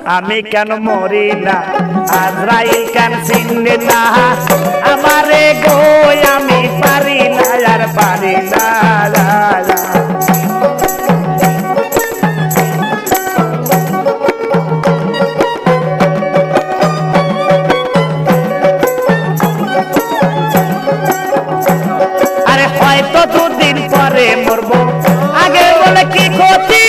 আমি কেন মরি না আজরাইল কেন চিনে না আমারে গো আমি পারি না আর পারি না আরে হয়তো দুদিন পরে মরবো আগে বলে কি ক্ষতি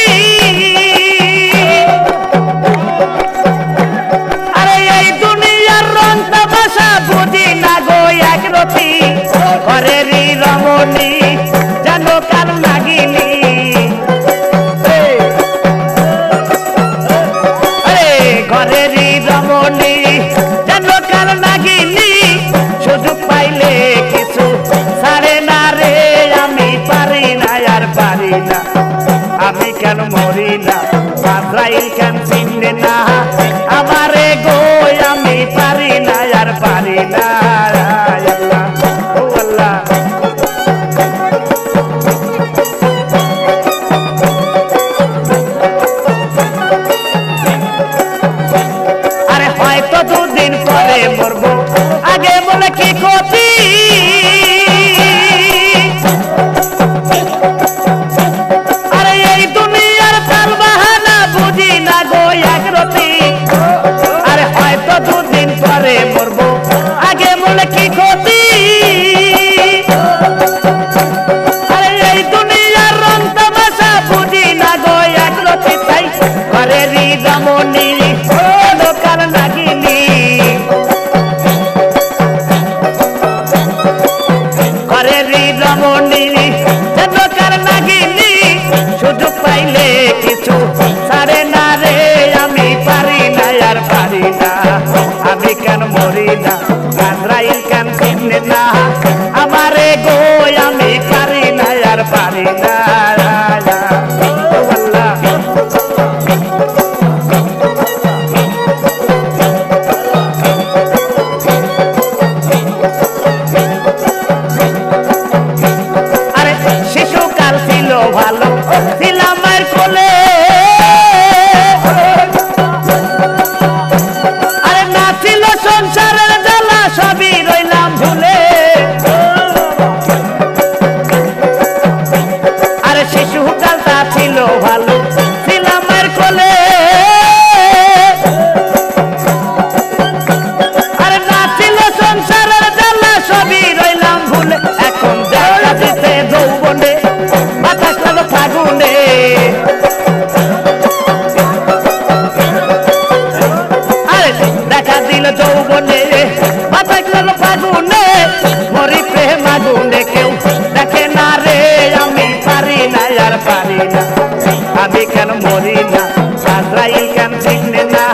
ঘরেরই রমণী যেন কার নাগিনী ঘরেরই রমণী যেন কার নাগিনী সুযোগ পাইলে কিছু ছাড়ে না রে আমি পারি না আর পারি না আমি কেন মরি না আজরাইল কেন চিনে না আমারে গো আমি পারি না আর পারি না দুদিন পরে মরবো আগে বলে কি ক্ষতি আরে এই দুনিয়ার তাল বাহানা বুঝি না গো একরতি আরে হয়তো দুদিন পরে মরবো আগে বলে কি ক্ষতি আরে এই দুনিয়ার রং তামাশা বুঝি না গো একরতি তাই ঘরেরই রমণী সুযোগ পাইলে কিছু ছাড়ে না রে আমি পারি না আর পারি না আমি কেন মরি না আজরাইল কেন চিনে না আমারে গো আমি পারি না আর পারি না আরে শিশুকাল ছিল ভালো ছিলাম মায়ের কোলে আরে না ছিল সংসারের জ্বালা সবই রইলাম ভুলে আরে শিশুকালটা ছিল ভালো ছিলাম মায়ের কোলে আরে না ছিল সংসারের জ্বালা সবই রইলাম ভুলে এখন দেখা দিতে যৌবনে বাতাস লাগো ফাগুনে আরে দেখা দিল যৌবনে বাতাস লাগো ফাগুনে মরি প্রেম আগুনে কেউ দেখে না রে আমি পারি না আর পারি না আমি কেন মরি না আজরাইল কেন চিনে না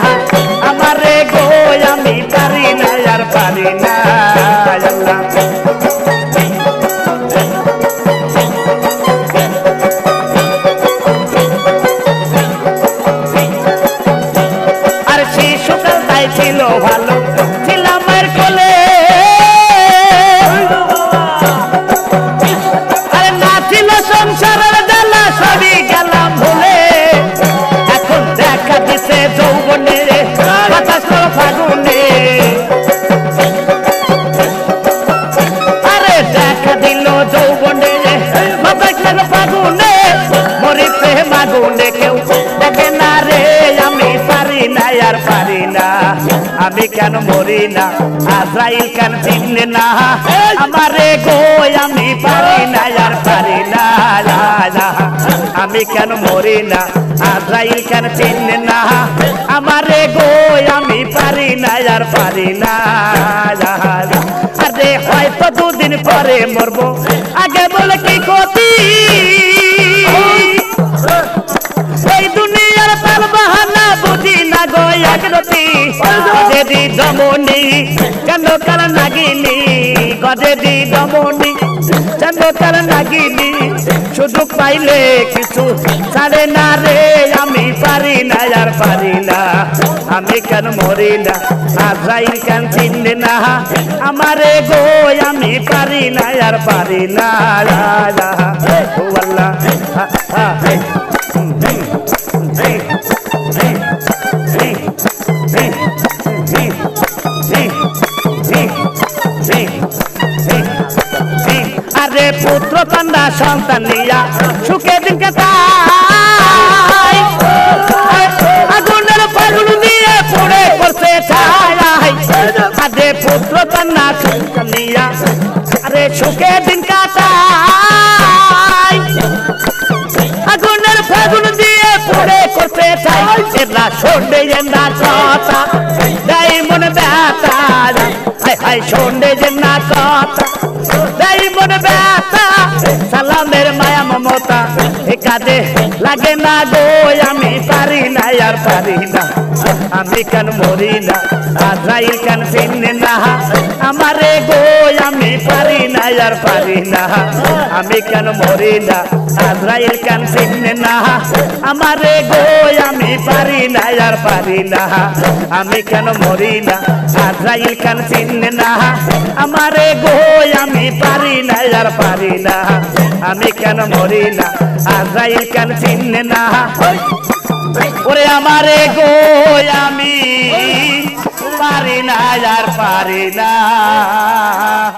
আমারে গো আমি পারি না আর পারি না আর শিশুকাল তাই ছিল ভালো ছিলাম মায়ের কোলে আরে না ছিল সংসারের জ্বালা সবই গেলাম ভুলে এখন দেখা দিছে যৌবনে বাতাস ফাগুনে আরে দেখা দিল যৌবনে বাতাস ফাগুনে মরি প্রেম আগুনে কেউ দেখে না রে আমি পারি না আর পারি না আমি কেন মরি না আজরাইল কেন চিনে না আমারে গো আমি পারি না আর পারি না আমি কেন মরি না আজরাইল কেন চিনে না আমারে গো আমি পারি না আর পারি না আরে হয়তো দুদিন পরে মরবো আগে বলে কি ক্ষতি এই দুনিয়ার তাল বাহানা বুঝি না গো একরতি গজেদি দমনি কেন কার নাগিনী গজেদি দমনি কেন কার নাগিনী সুযোগ পাইলে কিছু ছাড়ে না রে আমি পারি না আর পারি না আমি কেন মরি না আজরাইল কেন চিনে না আমারে গো আমি পারি না আর পারি না ও আল্লাহ সন্তান নিয়া সুখে দিন কাটায় আগুনের ফাগুন দিয়ে পড়ে পড়ছে ছায় আদে পুত্র কন্যা সন্তান নিয়া আরে সুখে দিন কাটায় আগুনের ফাগুন দিয়ে পড়ে করতে চাই এরা শোনে না কথা তাই মনে ব্যথা হাই হাই শোনে না কথা তাই মনে ব্যথা সালামের মায়া মমতা এ কাঁদে লাগে না গো আমি পারি না আর পারি না আমি কেন মরি না আজরাইল কেন চিনে না আমারে গো আমি পারি না আর পারি না আমি কেন মরি না আজরাইল কেন চিনে না আমারে গো আমি পারি না আর পারি না আমি কেন মরি না আজরাইল কেন চিনে না আমারে গো আমি পারি না আর পারি না আমি কেন মরি না আজরাইল কেন চিনে না ওরে আমারে গো আমি পারি না আর পারি না।